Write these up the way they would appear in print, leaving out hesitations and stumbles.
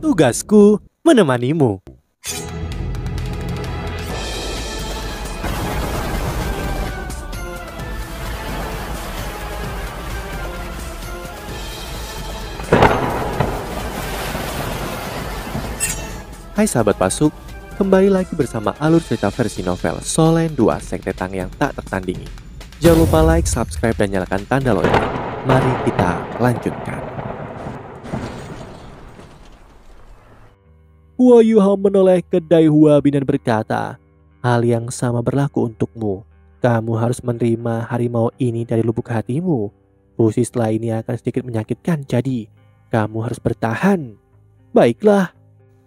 Tugasku menemanimu. Hai sahabat Pasuk, kembali lagi bersama alur cerita versi novel Solen 2 Sekte Tang yang tak tertandingi. Jangan lupa like, subscribe, dan nyalakan tanda lonceng. Mari kita lanjutkan. Huo Yuhao menoleh ke Dai Huabin dan berkata, "Hal yang sama berlaku untukmu. Kamu harus menerima harimau ini dari lubuk hatimu. Fusi setelah ini akan sedikit menyakitkan, jadi kamu harus bertahan." Baiklah.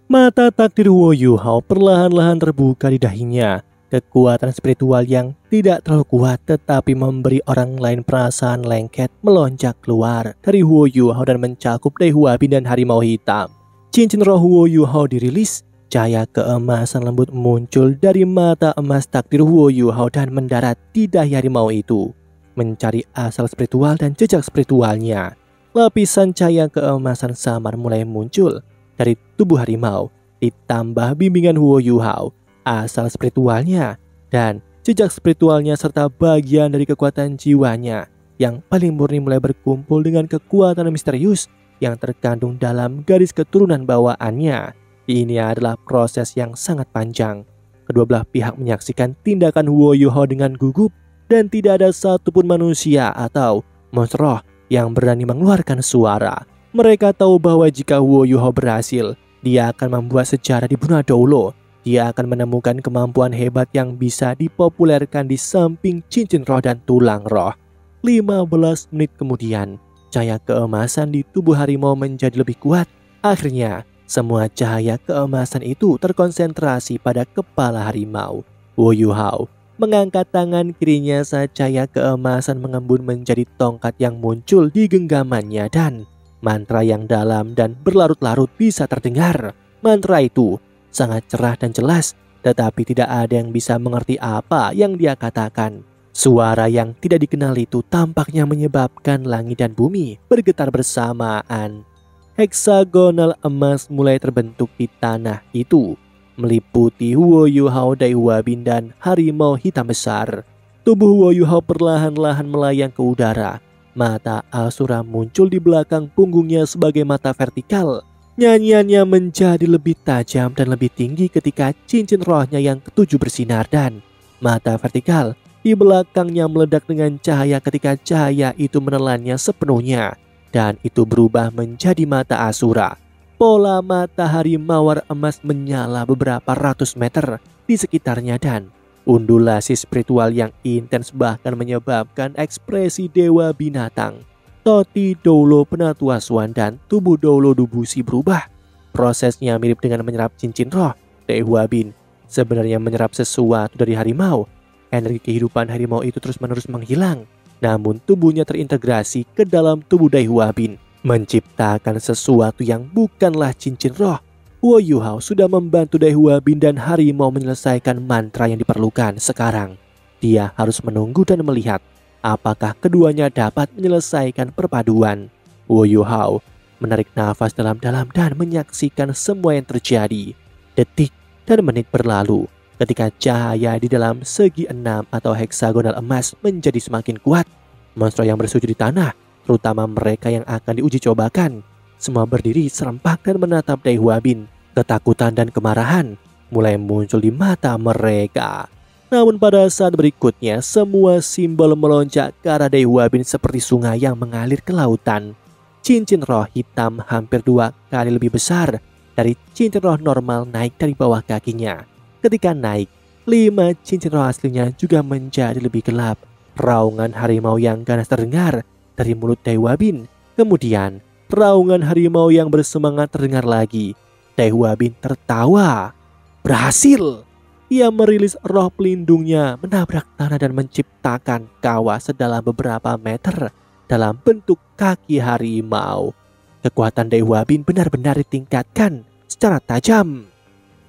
Mata takdir Huo Yuhao perlahan-lahan terbuka di dahinya. Kekuatan spiritual yang tidak terlalu kuat tetapi memberi orang lain perasaan lengket melonjak keluar dari Huo Yuhao dan mencakup Dai Huabin dan harimau hitam. Cincin roh Huo Yuhao dirilis, cahaya keemasan lembut muncul dari mata emas takdir Huo Yuhao dan mendarat di dahi harimau itu. Mencari asal spiritual dan jejak spiritualnya, lapisan cahaya keemasan samar mulai muncul dari tubuh harimau, ditambah bimbingan Huo Yuhao, asal spiritualnya dan jejak spiritualnya serta bagian dari kekuatan jiwanya yang paling murni mulai berkumpul dengan kekuatan misterius yang terkandung dalam garis keturunan bawaannya. Ini adalah proses yang sangat panjang. Kedua belah pihak menyaksikan tindakan Huo Yuhao dengan gugup dan tidak ada satupun manusia atau monster roh yang berani mengeluarkan suara. Mereka tahu bahwa jika Huo Yuhao berhasil, dia akan membuat sejarah di Brunei Doulo. Dia akan menemukan kemampuan hebat yang bisa dipopulerkan di samping cincin roh dan tulang roh. 15 menit kemudian, cahaya keemasan di tubuh harimau menjadi lebih kuat. Akhirnya, semua cahaya keemasan itu terkonsentrasi pada kepala harimau. Huo Yuhao mengangkat tangan kirinya saat cahaya keemasan mengembun menjadi tongkat yang muncul di genggamannya dan mantra yang dalam dan berlarut-larut bisa terdengar. Mantra itu sangat cerah dan jelas, tetapi tidak ada yang bisa mengerti apa yang dia katakan. Suara yang tidak dikenal itu tampaknya menyebabkan langit dan bumi bergetar bersamaan. Heksagonal emas mulai terbentuk di tanah itu, meliputi Huo Yuhao, Dai Huabin, dan harimau hitam besar. Tubuh Huo Yuhao perlahan-lahan melayang ke udara. Mata Asura muncul di belakang punggungnya sebagai mata vertikal. Nyanyiannya menjadi lebih tajam dan lebih tinggi ketika cincin rohnya yang ketujuh bersinar dan mata vertikal di belakangnya meledak dengan cahaya ketika cahaya itu menelannya sepenuhnya, dan itu berubah menjadi mata Asura. Pola matahari mawar emas menyala beberapa ratus meter di sekitarnya dan undulasi spiritual yang intens bahkan menyebabkan ekspresi dewa binatang Toti Doulo Penatua Swan dan tubuh Doulo Dubusi berubah. Prosesnya mirip dengan menyerap cincin roh. Dai Huabin sebenarnya menyerap sesuatu dari harimau. Energi kehidupan harimau itu terus-menerus menghilang, namun tubuhnya terintegrasi ke dalam tubuh Dai Huabin, menciptakan sesuatu yang bukanlah cincin roh. Huo Yuhao sudah membantu Dai Huabin dan harimau menyelesaikan mantra yang diperlukan. Sekarang, dia harus menunggu dan melihat apakah keduanya dapat menyelesaikan perpaduan. Huo Yuhao menarik nafas dalam-dalam dan menyaksikan semua yang terjadi. Detik dan menit berlalu ketika cahaya di dalam segi 6 atau heksagonal emas menjadi semakin kuat. Monster yang bersujud di tanah, terutama mereka yang akan diuji cobakan, semua berdiri serempak dan menatap Dai Huabin. Ketakutan dan kemarahan mulai muncul di mata mereka. Namun pada saat berikutnya, semua simbol melonjak ke arah Dai Huabin seperti sungai yang mengalir ke lautan. Cincin roh hitam hampir 2 kali lebih besar dari cincin roh normal naik dari bawah kakinya. Ketika naik, 5 cincin roh aslinya juga menjadi lebih gelap. Raungan harimau yang ganas terdengar dari mulut Dai Huabin. Kemudian, raungan harimau yang bersemangat terdengar lagi. Dai Huabin tertawa. Berhasil! Ia merilis roh pelindungnya, menabrak tanah dan menciptakan kawah sedalam beberapa meter dalam bentuk kaki harimau. Kekuatan Dai Huabin benar-benar ditingkatkan secara tajam.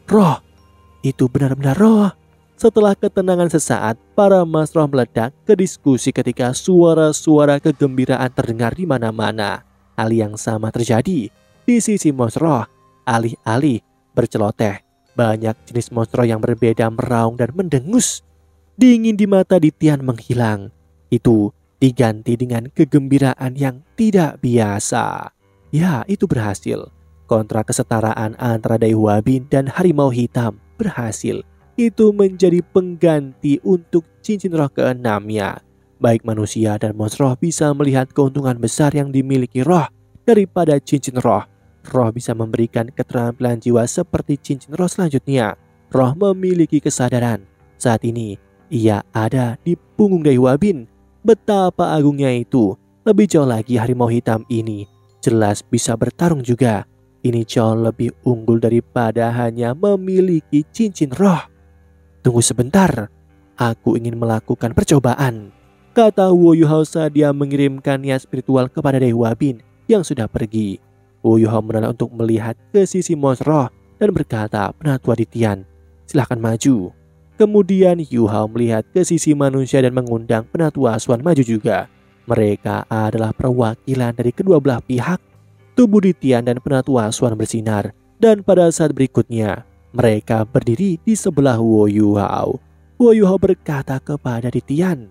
Roh! Itu benar-benar roh. Setelah ketenangan sesaat, para mas roh meledak ke diskusi ketika suara-suara kegembiraan terdengar di mana-mana. Hal yang sama terjadi di sisi mas roh. beralih-alih berceloteh. Banyak jenis monstro yang berbeda meraung dan mendengus. Dingin di mata Ditian menghilang. Itu diganti dengan kegembiraan yang tidak biasa. Ya, itu berhasil. Kontrak kesetaraan antara Dai Huabin dan Harimau Hitam berhasil. Itu menjadi pengganti untuk cincin roh keenamnya. Baik manusia dan monstro bisa melihat keuntungan besar yang dimiliki roh daripada cincin roh. Roh bisa memberikan keterampilan jiwa seperti cincin roh selanjutnya. Roh memiliki kesadaran. Saat ini ia ada di punggung Dai Huabin. Betapa agungnya itu. Lebih jauh lagi Harimau Hitam ini jelas bisa bertarung juga. Ini jauh lebih unggul daripada hanya memiliki cincin roh. Tunggu sebentar, aku ingin melakukan percobaan, kata Wu Yuhao saat dia mengirimkan niat spiritual kepada Dai Huabin yang sudah pergi. Wu Yuhao menoleh untuk melihat ke sisi monster roh dan berkata, "Penatua Ditian, silahkan maju." Kemudian Yuhao melihat ke sisi manusia dan mengundang Penatua Asuan maju juga. Mereka adalah perwakilan dari kedua belah pihak. Tubuh Ditian dan Penatua Asuan bersinar, dan pada saat berikutnya mereka berdiri di sebelah Wu Yuhao. Wu Yuhao berkata kepada Ditian,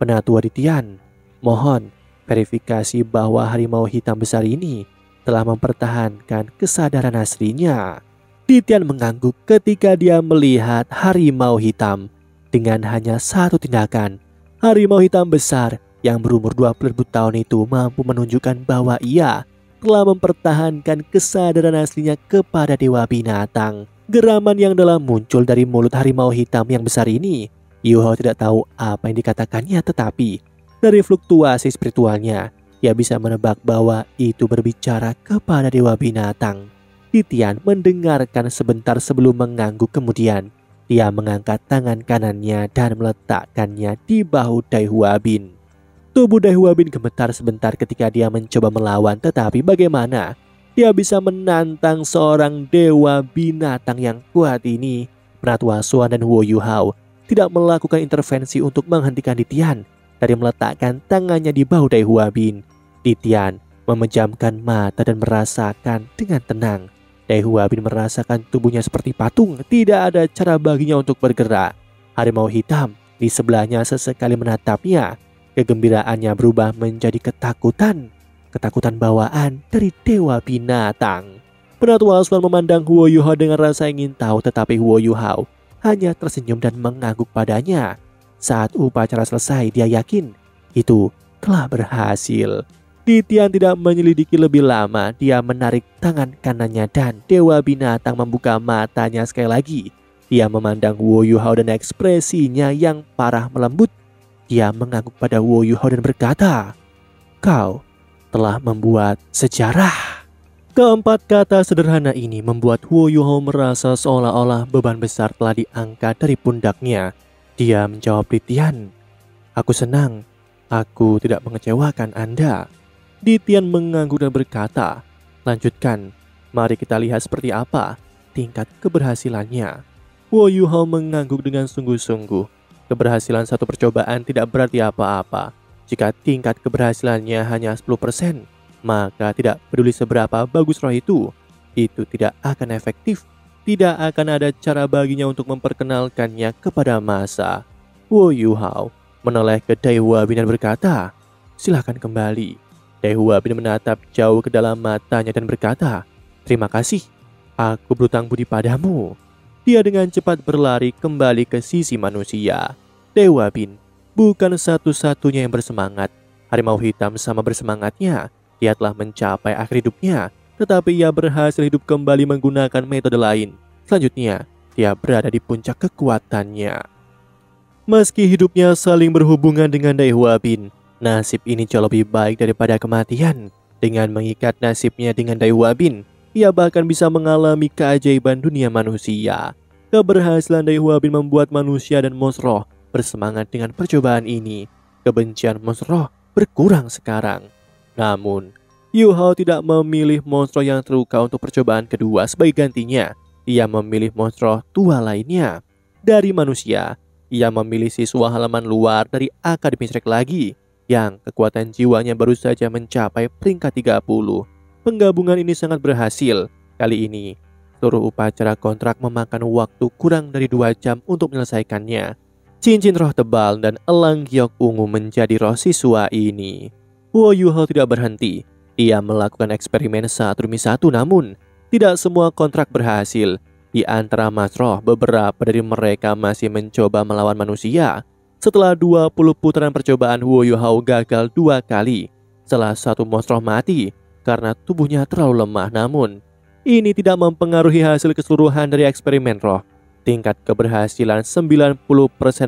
"Penatua Ditian, mohon verifikasi bahwa harimau hitam besar ini telah mempertahankan kesadaran aslinya." Ditian mengangguk ketika dia melihat harimau hitam. Dengan hanya satu tindakan, harimau hitam besar yang berumur 20.000 tahun itu mampu menunjukkan bahwa ia telah mempertahankan kesadaran aslinya kepada dewa binatang. Geraman yang dalam muncul dari mulut harimau hitam yang besar ini. Yuhao tidak tahu apa yang dikatakannya, tetapi dari fluktuasi spiritualnya, ia bisa menebak bahwa itu berbicara kepada dewa binatang. Ditian mendengarkan sebentar sebelum mengangguk, kemudian dia mengangkat tangan kanannya dan meletakkannya di bahu Dai Huabin. Tubuh Dai Huabin gemetar sebentar ketika dia mencoba melawan, tetapi bagaimana dia bisa menantang seorang dewa binatang yang kuat ini? Penatua Asuan dan Wu Yuhao tidak melakukan intervensi untuk menghentikan Ditian dari meletakkan tangannya di bahu Dai Huabin. Ditian memejamkan mata dan merasakan dengan tenang. Dai Huabin merasakan tubuhnya seperti patung, tidak ada cara baginya untuk bergerak. Harimau hitam di sebelahnya sesekali menatapnya. Kegembiraannya berubah menjadi ketakutan. Ketakutan bawaan dari dewa binatang. Penatua Asuan memandang Wu Yuhao dengan rasa ingin tahu, tetapi Wu Yuhao hanya tersenyum dan mengangguk padanya. Saat upacara selesai, dia yakin itu telah berhasil. Ditian tidak menyelidiki lebih lama. Dia menarik tangan kanannya dan dewa binatang membuka matanya sekali lagi. Dia memandang Wu Yuhao dan ekspresinya yang parah melembut. Dia mengangguk pada Wu Yuhao dan berkata, "Kau telah membuat sejarah." Keempat kata sederhana ini membuat Wu Yuhao merasa seolah-olah beban besar telah diangkat dari pundaknya. Dia menjawab Ditian, "Aku senang. Aku tidak mengecewakan Anda." Ditian mengangguk dan berkata, "Lanjutkan. Mari kita lihat seperti apa tingkat keberhasilannya." Wu Yuhao mengangguk dengan sungguh-sungguh. Keberhasilan satu percobaan tidak berarti apa-apa. Jika tingkat keberhasilannya hanya 10%, maka tidak peduli seberapa bagus roh itu tidak akan efektif. Tidak akan ada cara baginya untuk memperkenalkannya kepada massa. Wu Yuhao menoleh ke Dai Huabin dan berkata, "Silakan kembali." Dai Huabin menatap jauh ke dalam matanya dan berkata, "Terima kasih, aku berutang budi padamu." Dia dengan cepat berlari kembali ke sisi manusia. Dai Huabin bukan satu-satunya yang bersemangat. Harimau hitam sama bersemangatnya. Dia telah mencapai akhir hidupnya, tetapi ia berhasil hidup kembali menggunakan metode lain. Selanjutnya, dia berada di puncak kekuatannya. Meski hidupnya saling berhubungan dengan Dai Huabin, nasib ini jauh lebih baik daripada kematian. Dengan mengikat nasibnya dengan Dai Huabin, ia bahkan bisa mengalami keajaiban dunia manusia. Keberhasilan Dai Huabin membuat manusia dan monster bersemangat dengan percobaan ini. Kebencian monster berkurang sekarang. Namun, Yuhao tidak memilih monster yang terluka untuk percobaan kedua. Sebagai gantinya, ia memilih monster tua lainnya. Dari manusia, ia memilih siswa halaman luar dari Akademi Shrek lagi, yang kekuatan jiwanya baru saja mencapai peringkat 30. Penggabungan ini sangat berhasil. Kali ini, seluruh upacara kontrak memakan waktu kurang dari 2 jam untuk menyelesaikannya. Cincin roh tebal dan elang giok ungu menjadi roh siswa ini. Huo Yuhao tidak berhenti. Dia melakukan eksperimen satu demi satu, namun tidak semua kontrak berhasil. Di antara Mas Roh, beberapa dari mereka masih mencoba melawan manusia. Setelah 20 putaran percobaan, Huo Yuhao gagal 2 kali. Salah satu monster mati karena tubuhnya terlalu lemah, namun ini tidak mempengaruhi hasil keseluruhan dari eksperimen roh. Tingkat keberhasilan 90%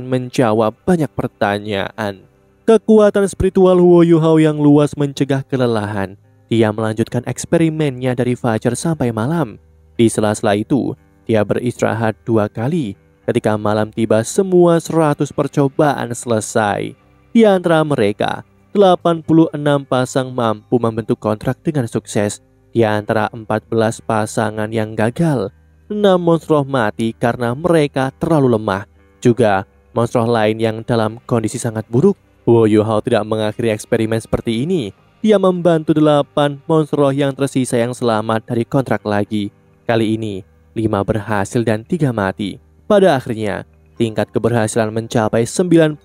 menjawab banyak pertanyaan. Kekuatan spiritual Huo Yuhao yang luas mencegah kelelahan. Dia melanjutkan eksperimennya dari fajar sampai malam. Di sela-sela itu, dia beristirahat 2 kali. Ketika malam tiba, semua 100 percobaan selesai. Di antara mereka, 86 pasang mampu membentuk kontrak dengan sukses. Di antara 14 pasangan yang gagal, 6 monster mati karena mereka terlalu lemah. Juga monster lain yang dalam kondisi sangat buruk. Huo Yuhao tidak mengakhiri eksperimen seperti ini. Dia membantu 8 monster yang tersisa yang selamat dari kontrak lagi. Kali ini, 5 berhasil dan 3 mati. Pada akhirnya, tingkat keberhasilan mencapai 91%.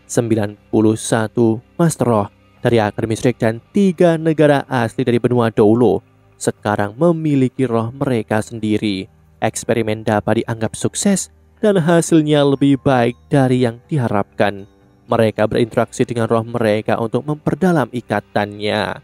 91 Master Roh dari Akademi Shrek dan 3 negara asli dari benua Doulo sekarang memiliki roh mereka sendiri. Eksperimen dapat dianggap sukses dan hasilnya lebih baik dari yang diharapkan. Mereka berinteraksi dengan roh mereka untuk memperdalam ikatannya.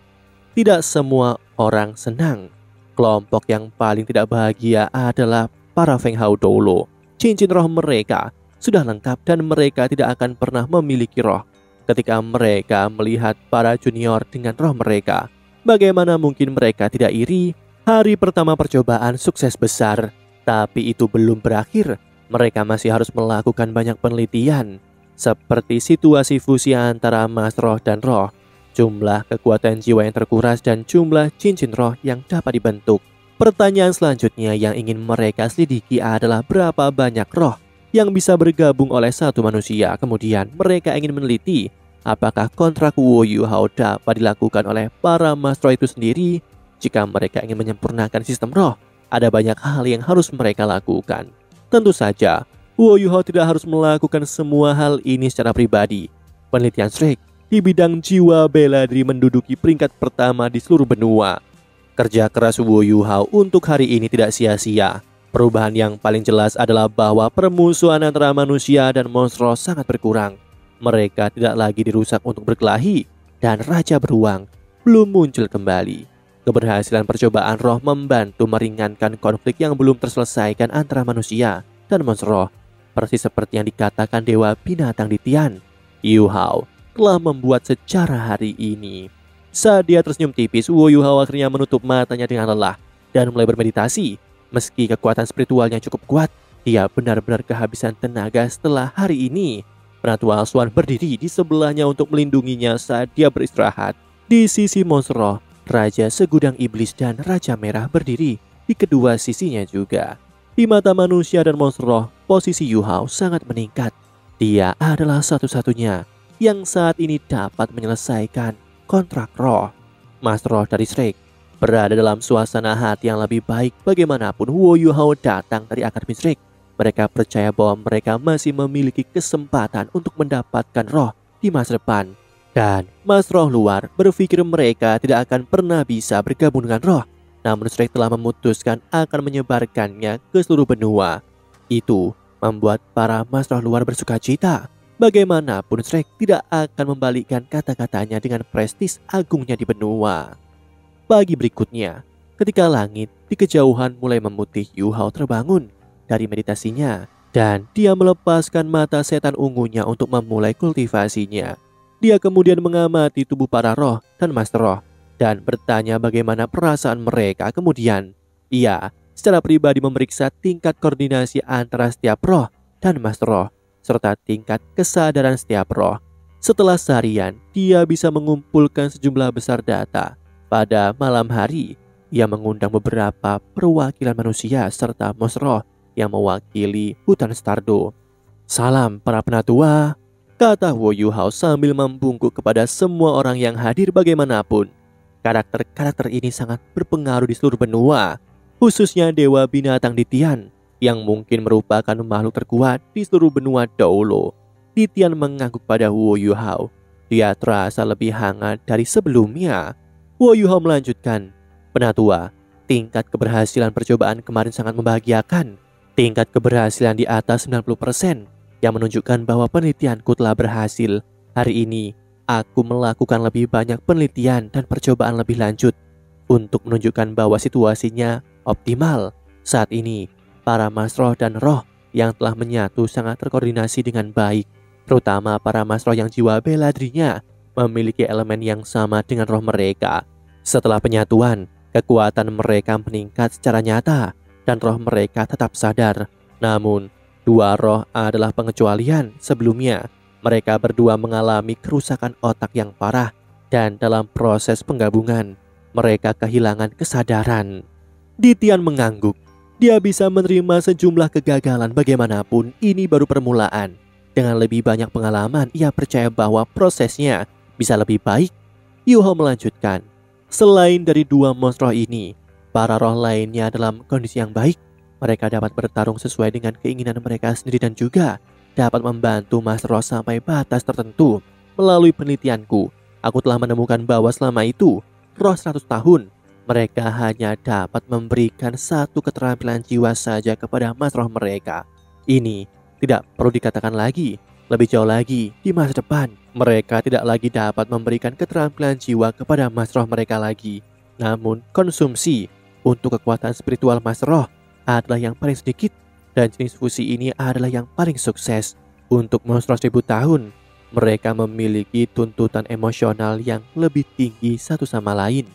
Tidak semua orang senang. Kelompok yang paling tidak bahagia adalah para Feng Hao Doulo. Cincin roh mereka sudah lengkap dan mereka tidak akan pernah memiliki roh. Ketika mereka melihat para junior dengan roh mereka, bagaimana mungkin mereka tidak iri? Hari pertama percobaan sukses besar, tapi itu belum berakhir. Mereka masih harus melakukan banyak penelitian, seperti situasi fusi antara Mas Roh dan roh, jumlah kekuatan jiwa yang terkuras, dan jumlah cincin roh yang dapat dibentuk. Pertanyaan selanjutnya yang ingin mereka selidiki adalah berapa banyak roh yang bisa bergabung oleh satu manusia. Kemudian mereka ingin meneliti apakah kontrak Huo Yuhao dapat dilakukan oleh para Mas Roh itu sendiri. Jika mereka ingin menyempurnakan sistem roh, ada banyak hal yang harus mereka lakukan. Tentu saja, Huo Yuhao tidak harus melakukan semua hal ini secara pribadi. Penelitian Shrek di bidang jiwa bela diri menduduki peringkat pertama di seluruh benua. Kerja keras Huo Yuhao untuk hari ini tidak sia-sia. Perubahan yang paling jelas adalah bahwa permusuhan antara manusia dan monster sangat berkurang. Mereka tidak lagi dirusak untuk berkelahi, dan Raja Beruang belum muncul kembali. Keberhasilan percobaan roh membantu meringankan konflik yang belum terselesaikan antara manusia dan monster roh. Persis seperti yang dikatakan Dewa Binatang di Tian, Yuhao telah membuat sejarah hari ini. Saat dia tersenyum tipis, Huo Yuhao akhirnya menutup matanya dengan lelah dan mulai bermeditasi. Meski kekuatan spiritualnya cukup kuat, dia benar-benar kehabisan tenaga setelah hari ini. Penatu Alsuan berdiri di sebelahnya untuk melindunginya saat dia beristirahat. Di sisi monster roh, Raja Segudang Iblis dan Raja Merah berdiri di kedua sisinya juga. Di mata manusia dan monster roh, posisi Yuhao sangat meningkat. Dia adalah satu-satunya yang saat ini dapat menyelesaikan kontrak roh. Mas Roh dari Shrek berada dalam suasana hati yang lebih baik. Bagaimanapun Huo Yuhao datang dari Akademi Shrek, mereka percaya bahwa mereka masih memiliki kesempatan untuk mendapatkan roh di masa depan. Dan Mas Roh luar berpikir mereka tidak akan pernah bisa bergabung dengan roh. Namun Shrek telah memutuskan akan menyebarkannya ke seluruh benua. Itu membuat para Mas Roh luar bersuka cita. Bagaimanapun Shrek tidak akan membalikkan kata-katanya dengan prestis agungnya di benua. Pagi berikutnya, ketika langit di kejauhan mulai memutih, Yuhao terbangun dari meditasinya dan dia melepaskan mata setan ungunya untuk memulai kultivasinya. Dia kemudian mengamati tubuh para roh dan master roh dan bertanya bagaimana perasaan mereka. Kemudian ia secara pribadi memeriksa tingkat koordinasi antara setiap roh dan master roh serta tingkat kesadaran setiap roh. Setelah seharian, dia bisa mengumpulkan sejumlah besar data. Pada malam hari, ia mengundang beberapa perwakilan manusia serta monster roh yang mewakili hutan Stardo. "Salam para penatua," kata Huo Yuhao sambil membungkuk kepada semua orang yang hadir. Bagaimanapun, Karakter-karakter ini sangat berpengaruh di seluruh benua, khususnya Dewa Binatang di Tian, yang mungkin merupakan makhluk terkuat di seluruh benua Doulo. Di Tian mengangguk pada Wu Yuhao. Dia terasa lebih hangat dari sebelumnya. Wu Yuhao melanjutkan, "Penatua, tingkat keberhasilan percobaan kemarin sangat membahagiakan. Tingkat keberhasilan di atas 90%, yang menunjukkan bahwa penelitianku telah berhasil. Hari ini, aku melakukan lebih banyak penelitian dan percobaan lebih lanjut untuk menunjukkan bahwa situasinya optimal. Saat ini, para mas roh dan roh yang telah menyatu sangat terkoordinasi dengan baik, terutama para mas roh yang jiwa bela dirinya memiliki elemen yang sama dengan roh mereka. Setelah penyatuan, kekuatan mereka meningkat secara nyata dan roh mereka tetap sadar. Namun, dua roh adalah pengecualian. Sebelumnya, mereka berdua mengalami kerusakan otak yang parah dan dalam proses penggabungan, mereka kehilangan kesadaran." Ditian mengangguk. Dia bisa menerima sejumlah kegagalan bagaimanapun, ini baru permulaan. Dengan lebih banyak pengalaman, ia percaya bahwa prosesnya bisa lebih baik. Yuho melanjutkan, "Selain dari dua monster ini, para roh lainnya dalam kondisi yang baik. Mereka dapat bertarung sesuai dengan keinginan mereka sendiri dan juga dapat membantu mas roh sampai batas tertentu. Melalui penelitianku, aku telah menemukan bahwa selama itu, roh 100 tahun, mereka hanya dapat memberikan satu keterampilan jiwa saja kepada mas roh mereka. Ini tidak perlu dikatakan lagi. Lebih jauh lagi, di masa depan, mereka tidak lagi dapat memberikan keterampilan jiwa kepada mas roh mereka lagi. Namun, konsumsi untuk kekuatan spiritual mas roh adalah yang paling sedikit, dan jenis fusi ini adalah yang paling sukses. Untuk monster 1000 tahun, mereka memiliki tuntutan emosional yang lebih tinggi satu sama lain.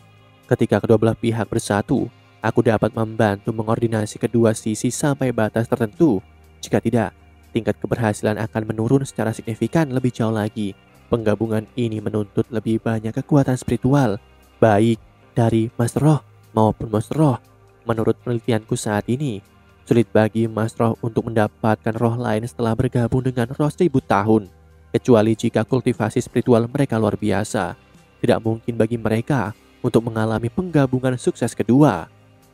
Ketika kedua belah pihak bersatu, aku dapat membantu mengordinasi kedua sisi sampai batas tertentu. Jika tidak, tingkat keberhasilan akan menurun secara signifikan lebih jauh lagi. Penggabungan ini menuntut lebih banyak kekuatan spiritual, baik dari mas roh maupun monster roh. Menurut penelitianku saat ini, sulit bagi mas roh untuk mendapatkan roh lain setelah bergabung dengan roh 1000 tahun. Kecuali jika kultivasi spiritual mereka luar biasa. Tidak mungkin bagi mereka untuk mengalami penggabungan sukses kedua."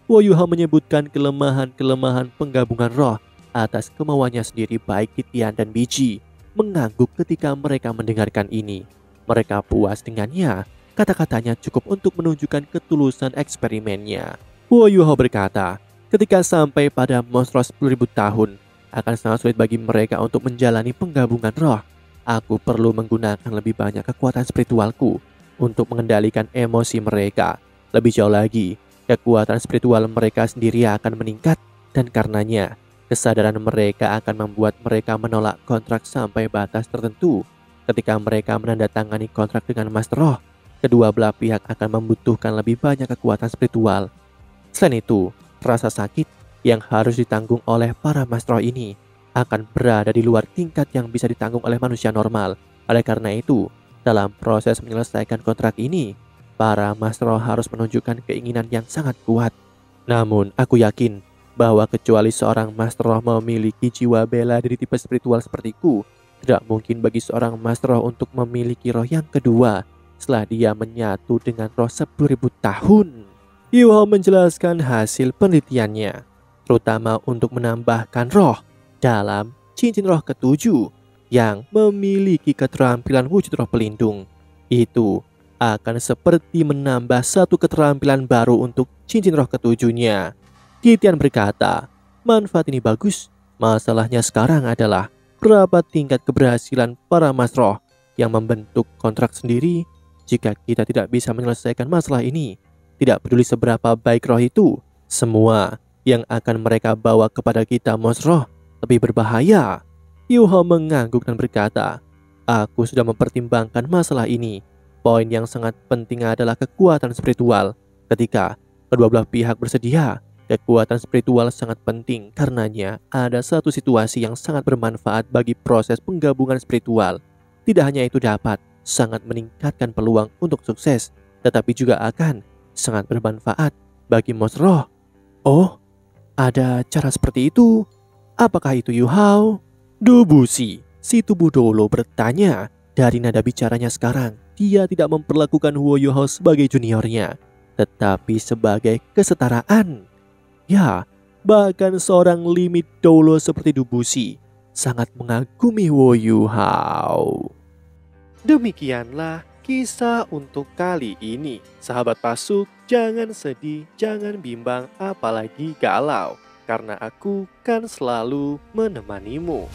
Wo Yuha menyebutkan kelemahan-kelemahan penggabungan roh atas kemauannya sendiri baik Titian dan Biji. Mengangguk ketika mereka mendengarkan ini. Mereka puas dengannya. Kata-katanya cukup untuk menunjukkan ketulusan eksperimennya. Wo Yuha berkata, "Ketika sampai pada monster 10.000 tahun, akan sangat sulit bagi mereka untuk menjalani penggabungan roh. Aku perlu menggunakan lebih banyak kekuatan spiritualku untuk mengendalikan emosi mereka. Lebih jauh lagi, kekuatan spiritual mereka sendiri akan meningkat, dan karenanya, kesadaran mereka akan membuat mereka menolak kontrak sampai batas tertentu. Ketika mereka menandatangani kontrak dengan Master Roh, kedua belah pihak akan membutuhkan lebih banyak kekuatan spiritual. Selain itu, rasa sakit yang harus ditanggung oleh para Master Roh ini akan berada di luar tingkat yang bisa ditanggung oleh manusia normal. Oleh karena itu, dalam proses menyelesaikan kontrak ini, para Master Roh harus menunjukkan keinginan yang sangat kuat. Namun, aku yakin bahwa kecuali seorang Master Roh memiliki jiwa bela diri tipe spiritual sepertiku, tidak mungkin bagi seorang Master Roh untuk memiliki roh yang kedua setelah dia menyatu dengan roh 10.000 tahun. Yuho menjelaskan hasil penelitiannya, terutama untuk menambahkan roh dalam cincin roh ketujuh yang memiliki keterampilan wujud roh pelindung. Itu akan seperti menambah satu keterampilan baru untuk cincin roh ketujuhnya. Titian berkata, "Manfaat ini bagus. Masalahnya sekarang adalah berapa tingkat keberhasilan para mas roh yang membentuk kontrak sendiri. Jika kita tidak bisa menyelesaikan masalah ini, tidak peduli seberapa baik roh itu, semua yang akan mereka bawa kepada kita mas roh lebih berbahaya." Yuho mengangguk dan berkata, "Aku sudah mempertimbangkan masalah ini. Poin yang sangat penting adalah kekuatan spiritual. Ketika kedua belah pihak bersedia, kekuatan spiritual sangat penting. Karenanya ada satu situasi yang sangat bermanfaat bagi proses penggabungan spiritual. Tidak hanya itu dapat sangat meningkatkan peluang untuk sukses, tetapi juga akan sangat bermanfaat bagi monster roh." "Oh, ada cara seperti itu? Apakah itu Yuhao?" Dubushi, si tubuh Dolo bertanya. Dari nada bicaranya sekarang, dia tidak memperlakukan Huo Yuhao sebagai juniornya, tetapi sebagai kesetaraan. Ya, bahkan seorang limit Dolo seperti Dubushi sangat mengagumi Huo Yuhao. Demikianlah kisah untuk kali ini. Sahabat Pasuk, jangan sedih, jangan bimbang, apalagi galau. Karena aku kan selalu menemanimu.